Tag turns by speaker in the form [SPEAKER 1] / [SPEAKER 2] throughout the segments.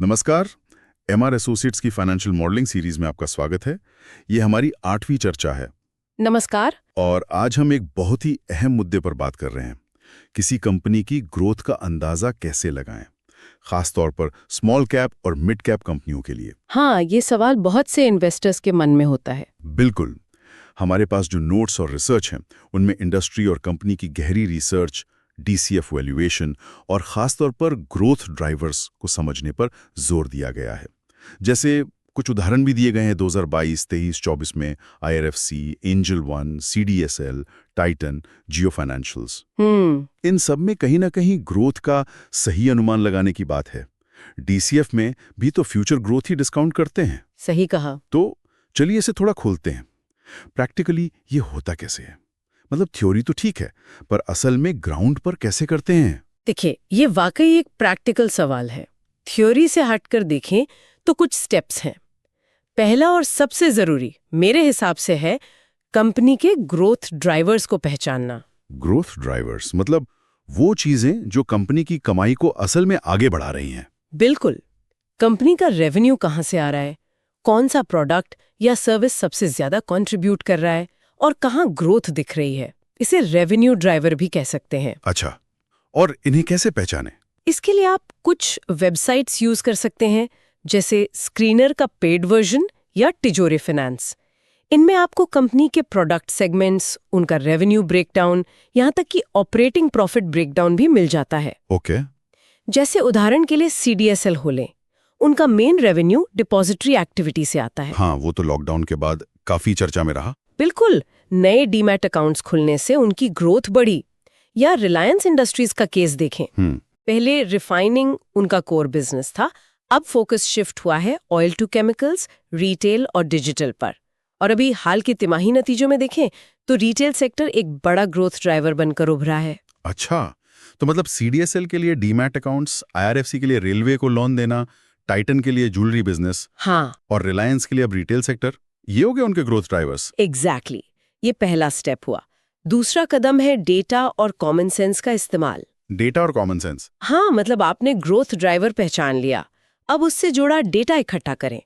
[SPEAKER 1] नमस्कार। MR associates की financial modelling series में आपका स्वागत है। ये हमारी 8वीं चर्चा है
[SPEAKER 2] नमस्कार।
[SPEAKER 1] और आज हम एक बहुत ही अहम मुद्दे पर बात कर रहे हैं। किसी कंपनी की ग्रोथ का अंदाजा कैसे लगाएं, खास तौर पर स्मॉल कैप और मिड कैप कंपनियों के लिए।
[SPEAKER 2] हाँ, ये सवाल बहुत से इन्वेस्टर्स के मन में होता है।
[SPEAKER 1] बिल्कुल। हमारे पास जो नोट्स और रिसर्च हैं उनमें इंडस्ट्री और कंपनी की गहरी रिसर्च, डीसीएफ वैल्यूएशन और खासतौर पर ग्रोथ ड्राइवर्स को समझने पर जोर दिया गया है। जैसे कुछ उदाहरण भी दिए गए हैं 2022, 23, 24 में IRFC, Angel One, CDSL, Titan, Jio financials. इन सब में कहीं ना कहीं ग्रोथ का सही अनुमान लगाने की बात है। डीसीएफ में भी तो फ्यूचर ग्रोथ ही डिस्काउंट करते हैं।
[SPEAKER 2] सही कहा।
[SPEAKER 1] तो चलिए इसे थोड़ा खोलते हैं। प्रैक्टिकली ये होता कैसे है? मतलब थ्योरी तो ठीक है, पर असल में ग्राउंड पर कैसे करते हैं?
[SPEAKER 2] देखिए, ये वाकई एक प्रैक्टिकल सवाल है। थ्योरी से हटकर देखें तो कुछ स्टेप्स हैं। पहला और सबसे जरूरी मेरे हिसाब से है कंपनी के ग्रोथ ड्राइवर्स को पहचानना।
[SPEAKER 1] ग्रोथ ड्राइवर्स मतलब वो चीजें जो कंपनी की कमाई को असल में आगे बढ़ा रही हैं।
[SPEAKER 2] बिल्कुल। कंपनी का रेवेन्यू कहाँ से आ रहा है, कौन सा प्रोडक्ट या सर्विस सबसे ज्यादा कंट्रीब्यूट कर रहा है और कहाँ ग्रोथ दिख रही है। इसे रेवेन्यू ड्राइवर भी कह सकते हैं।
[SPEAKER 1] अच्छा, और इन्हें कैसे पहचाने?
[SPEAKER 2] इसके लिए आप कुछ वेबसाइट्स यूज कर सकते हैं, जैसे स्क्रीनर का पेड वर्जन या तिजोरी फाइनेंस। इनमें आपको कंपनी के प्रोडक्ट सेगमेंट्स, उनका रेवेन्यू ब्रेकडाउन, यहाँ तक कि ऑपरेटिंग प्रॉफिट ब्रेकडाउन भी मिल जाता है।
[SPEAKER 1] ओके।
[SPEAKER 2] जैसे उदाहरण के लिए सीडीएसएल हो लें, उनका मेन रेवेन्यू डिपॉजिटरी एक्टिविटी से आता है।
[SPEAKER 1] हाँ, वो तो लॉकडाउन के बाद काफी चर्चा में रहा।
[SPEAKER 2] बिल्कुल। नए डीमैट अकाउंट्स खुलने से उनकी ग्रोथ बढ़ी। या रिलायंस इंडस्ट्रीज का केस देखें। पहले रिफाइनिंग उनका कोर बिजनेस था, अब फोकस शिफ्ट हुआ है ऑयल टू केमिकल्स, रिटेल और डिजिटल पर। और अभी हाल की तिमाही नतीजों में देखें तो रिटेल सेक्टर एक बड़ा ग्रोथ ड्राइवर बनकर उभरा है।
[SPEAKER 1] अच्छा, तो मतलब सीडीएसएल के लिए डीमैट अकाउंट्स, आईआरएफसी के लिए रेलवे को लोन देना, टाइटन के लिए ज्वेलरी बिजनेस,
[SPEAKER 2] हाँ,
[SPEAKER 1] और रिलायंस के लिए अब रिटेल सेक्टर, ये हो गए उनके ग्रोथ ड्राइवर्स।
[SPEAKER 2] एग्जैक्टली। ये पहला स्टेप हुआ। दूसरा कदम है डेटा और कॉमन सेंस का इस्तेमाल।
[SPEAKER 1] डेटा और कॉमन सेंस।
[SPEAKER 2] हाँ, मतलब आपने ग्रोथ ड्राइवर पहचान लिया, अब उससे जुड़ा डेटा इकट्ठा करें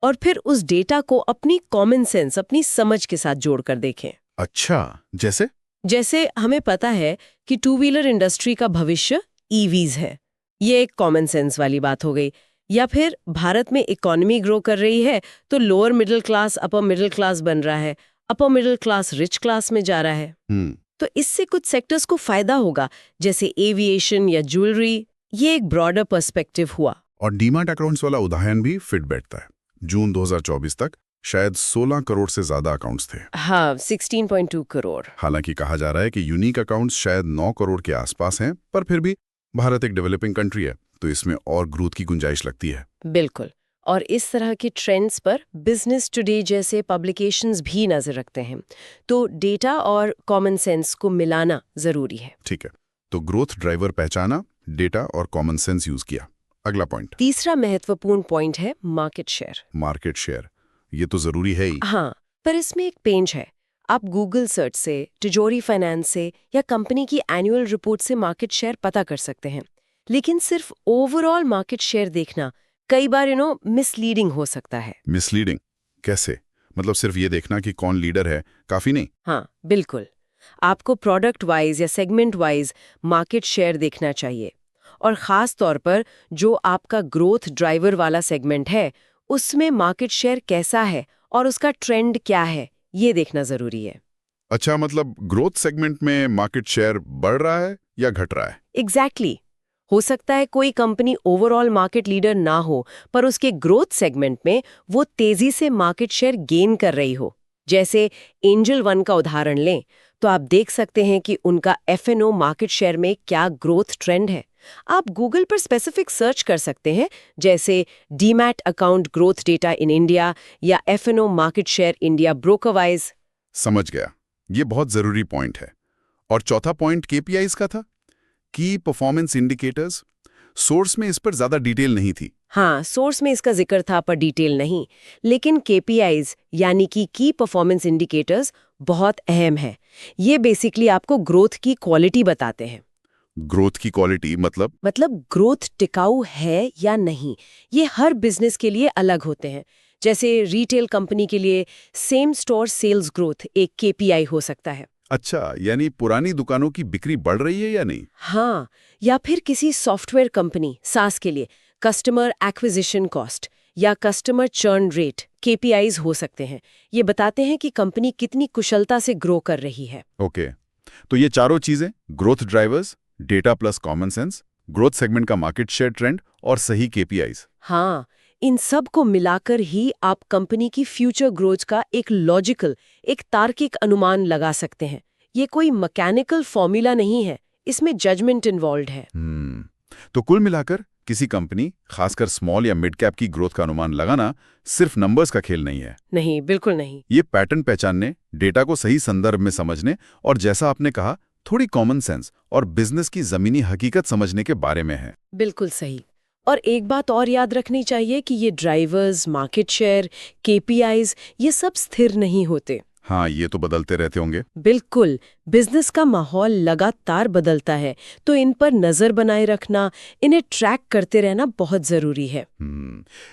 [SPEAKER 2] और फिर उस डेटा को अपनी कॉमन सेंस, अपनी समझ के साथ जोड़कर देखें।
[SPEAKER 1] अच्छा, जैसे
[SPEAKER 2] हमें पता है कि टू व्हीलर इंडस्ट्री का भविष्य ईवीज है, ये एक कॉमन सेंस वाली बात हो गई। या फिर भारत में इकोनॉमी ग्रो कर रही है तो lower middle class upper middle class बन रहा है, upper middle class rich class में जा रहा है। तो इससे कुछ सेक्टर्स को फायदा होगा, जैसे एविएशन या ज्वेलरी। ये एक ब्रॉडर पर्सपेक्टिव हुआ।
[SPEAKER 1] और डीमैट अकाउंट्स वाला उदाहरण भी फिट बैठता है। जून 2024 तक शायद 16 करोड़ से ज्यादा अकाउंट्स थे।
[SPEAKER 2] हाँ, 16.2 करोड़।
[SPEAKER 1] हालांकि कहा जा रहा है कि यूनिक अकाउंट्स शायद 9 करोड़ के आसपास हैं, पर फिर भी भारत एक डेवलपिंग कंट्री है तो इसमें और ग्रोथ की गुंजाइश लगती है।
[SPEAKER 2] बिल्कुल। और इस तरह के ट्रेंड्स पर बिजनेस टुडे जैसे पब्लिकेशंस भी नजर रखते हैं। तो डेटा और कॉमन सेंस को मिलाना जरूरी है।
[SPEAKER 1] ठीक है, तो ग्रोथ ड्राइवर पहचाना, डेटा और कॉमन सेंस यूज किया। अगला पॉइंट।
[SPEAKER 2] तीसरा महत्वपूर्ण पॉइंट है मार्केट शेयर।
[SPEAKER 1] मार्केट शेयर, ये तो जरूरी है ही।
[SPEAKER 2] हाँ, पर इसमें एक पेंच है। आप गूगल सर्च से, तिजोरी फाइनेंस से या कंपनी की एनुअल रिपोर्ट से मार्केट शेयर पता कर सकते हैं, लेकिन सिर्फ ओवरऑल मार्केट शेयर देखना कई बार मिसलीडिंग हो सकता है।
[SPEAKER 1] मिसलीडिंग कैसे? मतलब सिर्फ ये देखना कि कौन लीडर है काफी नहीं?
[SPEAKER 2] हाँ, बिल्कुल। आपको प्रोडक्ट वाइज या सेगमेंट वाइज मार्केट शेयर देखना चाहिए, और खास तौर पर जो आपका ग्रोथ ड्राइवर वाला सेगमेंट है उसमें मार्केट शेयर कैसा है और उसका ट्रेंड क्या है, ये देखना जरूरी है।
[SPEAKER 1] अच्छा, मतलब ग्रोथ सेगमेंट में मार्केट शेयर बढ़ रहा है या घट रहा है?
[SPEAKER 2] एग्जैक्टली। हो सकता है कोई कंपनी ओवरऑल मार्केट लीडर ना हो, पर उसके ग्रोथ सेगमेंट में वो तेजी से मार्केट शेयर गेन कर रही हो। जैसे एंजल वन का उदाहरण लें तो आप देख सकते हैं कि उनका F&O मार्केट शेयर में क्या ग्रोथ ट्रेंड है। आप गूगल पर स्पेसिफिक सर्च कर सकते हैं, जैसे demat account growth data in India या F&O मार्केट शेयर इंडिया ब्रोकरवाइज।
[SPEAKER 1] समझ गया, ये बहुत जरूरी पॉइंट है। और चौथा पॉइंट केपीआईज का था, की परफॉर्मेंस इंडिकेटर्स। सोर्स में इस पर ज्यादा डिटेल नहीं थी।
[SPEAKER 2] हाँ, सोर्स में इसका जिक्र था पर डिटेल नहीं, लेकिन केपीआईज यानी कि की परफॉर्मेंस इंडिकेटर्स बहुत अहम है। ये बेसिकली आपको ग्रोथ की क्वालिटी बताते हैं।
[SPEAKER 1] ग्रोथ की क्वालिटी मतलब?
[SPEAKER 2] ग्रोथ टिकाऊ है या नहीं, ये हर बिजनेस के लिए अलग होते हैं। जैसे रिटेल कंपनी के लिए सेम स्टोर सेल्स ग्रोथ एक केपीआई हो सकता है।
[SPEAKER 1] अच्छा, यानी पुरानी दुकानों की बिक्री बढ़ रही है या नहीं?
[SPEAKER 2] हाँ, या फिर किसी सॉफ्टवेयर कंपनी सास के लिए कस्टमर एक्विजिशन कॉस्ट या कस्टमर चर्न रेट केपीआईज हो सकते हैं। ये बताते हैं कि कंपनी कितनी कुशलता से ग्रो कर रही है।
[SPEAKER 1] ओके, तो ये चारों चीजें, growth drivers, data plus common sense, growth segment का मार्केट शेयर ट्रेंड और सही केपीआईज।
[SPEAKER 2] हाँ, इन सब को मिलाकर ही आप कंपनी की फ्यूचर ग्रोथ का एक लॉजिकल, एक तार्किक अनुमान लगा सकते हैं। ये कोई मैकेनिकल फॉर्मूला नहीं है, इसमें जजमेंट इन्वॉल्व है।
[SPEAKER 1] तो कुल मिलाकर किसी कंपनी, खासकर स्मॉल या मिड कैप की ग्रोथ का अनुमान लगाना सिर्फ नंबर्स का खेल नहीं है।
[SPEAKER 2] नहीं, बिल्कुल नहीं।
[SPEAKER 1] ये पैटर्न पहचानने, डेटा को सही संदर्भ में समझने और जैसा आपने कहा, थोड़ी कॉमन सेंस और बिजनेस की जमीनी हकीकत समझने के बारे में है।
[SPEAKER 2] बिल्कुल सही। और एक बात और याद रखनी चाहिए कि ये ड्राइवर्स, मार्केट शेयर, केपीआईज, ये सब स्थिर नहीं होते।
[SPEAKER 1] हाँ, ये तो बदलते रहते होंगे।
[SPEAKER 2] बिल्कुल, बिजनेस का माहौल लगातार बदलता है, तो इन पर नजर बनाए रखना, इन्हें ट्रैक करते रहना बहुत जरूरी है।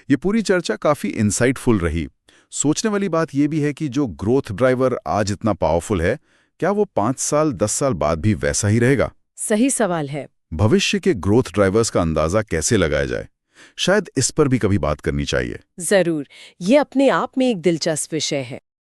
[SPEAKER 1] ये पूरी चर्चा काफी इंसाइटफुल रही। सोचने वाली बात ये भी है कि जो ग्रोथ ड्राइवर आज इतना पावरफुल है, क्या वो 5 साल 10 साल बाद भी वैसा ही रहेगा?
[SPEAKER 2] सही सवाल है।
[SPEAKER 1] भविष्य के ग्रोथ ड्राइवर्स का अंदाजा कैसे लगाया जाए, शायद इस पर भी कभी बात करनी चाहिए।
[SPEAKER 2] जरूर, ये अपने आप में एक दिलचस्प विषय है।